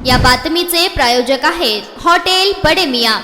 या बातमीचे प्रायोजक आहेत हॉटेल बडे मियां।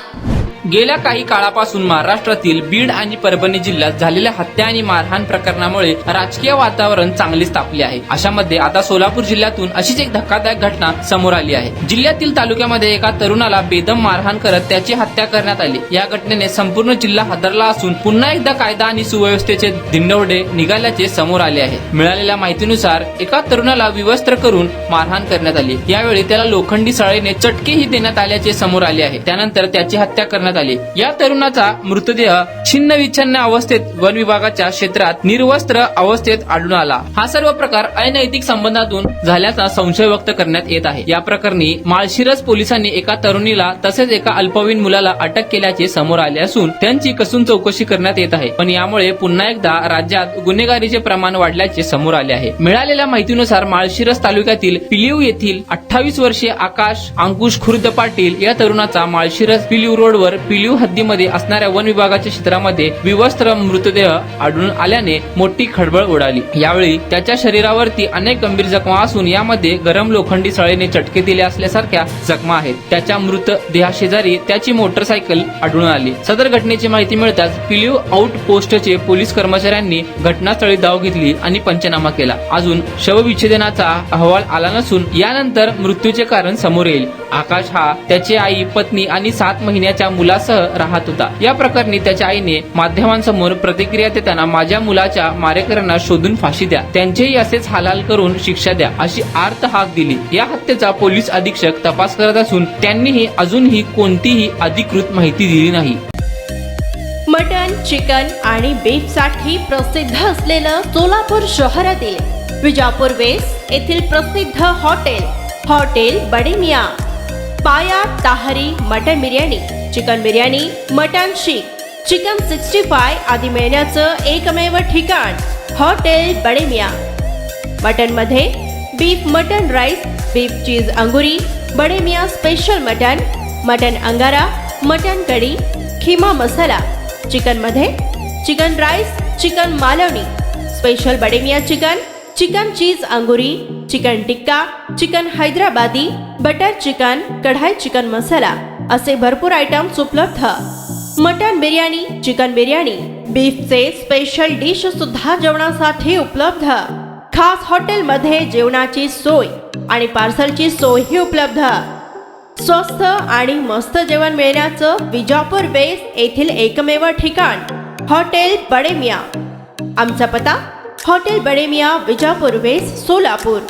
गेल्या काही काळापासून महाराष्ट्रातील बीड आणि परभणी जिल्ह्यात झालेल्या हत्या आणि मारहाण प्रकरणामुळे राजकीय वातावरण चांगलेच तापले आहे। अशामध्ये आता सोलापूर जिल्ह्यातून अशीच एक धक्कादायक घटना समोर आली आहे। जिल्ह्यातील तालुक्यामध्ये एका तरुणाला बेदम मारहाण करत त्याची हत्या करण्यात आली। या घटनेने संपूर्ण जिल्हा हादरला असून पुन्हा एकदा कायदा आणि सुव्यवस्थेचे धिंडवडे निघाल्याचे समोर आले आहे। मिळालेल्या माहितीनुसार एका तरुणाला विवस्त्र करून मारहाण करण्यात आली। यावेळी त्याला लोखंडी सळीने चटकेही देण्यात आल्याचे समोर आले आहे। त्यानंतर त्याची हत्या करण्यात आली। या तरुणाचा मृतदेह छिन्न विच्छिन्न अवस्थेत वन विभागाच्या क्षेत्रात निर्वस्त्र अवस्थेत आढळून आला। हा सर्व प्रकार अनैतिक संबंधातून झाल्याचा संशय व्यक्त करण्यात येत आहे। या प्रकरणी माळशिरस पोलिसांनी एका तरुणीला तसेच एका अल्पवयीन मुलाला अटक केल्याचे समोर आले असून त्यांची कसून चौकशी करण्यात येत आहे। पण यामुळे पुन्हा एकदा राज्यात गुन्हेगारीचे प्रमाण वाढल्याचे समोर आले आहे। मिळालेल्या माहितीनुसार माळशिरस तालुक्यातील पिलीव येथील 28 वर्षीय आकाश अंकुश खुर्द पाटील या तरुणाचा माळशिरस पिलीव रोडवर पिलीव हद्दीमध्ये असणाऱ्या वन विभागाच्या क्षेत्रामध्ये विवस्त्र मृतदेह आढळून आल्याने मोठी खळबळ उडाली। यावेळी त्याच्या शरीरावरती अनेक गंभीर जखमा असून यामध्ये गरम लोखंडी सळीने चटके दिले असल्यासारख्या जखमा आहेत। त्याच्या मृतदेहाशेजारी त्याची मोटरसायकल आढळून आली। सदर घटनेची माहिती मिळताच पिलीव आउट पोस्टचे पोलीस कर्मचाऱ्यांनी घटनास्थळी धाव घेतली आणि पंचनामा केला। अजून शवविच्छेदनाचा अहवाल आला नसून यानंतर मृत्यूचे कारण समोर येईल। आकाश हा त्याची आई, पत्नी आणि 7 महिन्याच्या मुलासह राहत होता। या प्रकरणी त्याच्या आईने माध्यमांसमोर प्रतिक्रिया देताना माझ्या मुलाच्या मारेकऱ्यांना शोधून फाशी द्या, त्यांचेही असेच हालहाल करून शिक्षा द्या अशी आर्त हाक दिली। या हत्येचा पोलीस अधीक्षक तपास करत असून त्यांनीही अजूनही कोणतीही अधिकृत माहिती दिली नाही। मटन, चिकन आणि बीफ साठी प्रसिद्ध असलेलं सोलापूर शहरातील विजापूर वेस्ट येथील प्रसिद्ध hotel Bade Miyan. Paya tahari mutton biryani, chicken biryani, mutton seekh, chicken 65 आदी मिळण्याचं एकमेव ठिकाण हॉटेल बडे मियां। मटन मध्ये beef mutton rice, beef cheese angoori, Bade Miyan special mutton, mutton angara, mutton kadhi, keema masala. Chicken मध्ये chicken rice, chicken Malvani, special Bade Miyan chicken, chicken cheese angoori, chicken tikka, chicken Hyderabadi, butter chicken, kadai chicken masala असे भरपूर आयटम्स उपलब्ध। मटन बिर्याणी, चिकन बिर्याणी, बीफचे स्पेशल डिश सुद्धा जेवणासाठी उपलब्ध। खास हॉटेलमध्ये जेवणाची सोय आणि पार्सलची सोयही उपलब्ध। स्वस्त आणि मस्त जेवण मिळण्याचं विजापूर वेस्ट येथील एकमेव ठिकाण हॉटेल बडे मियां। आमचा पत्ता हॉटेल बडे मियां, विजापूर वेस्ट, सोलापूर।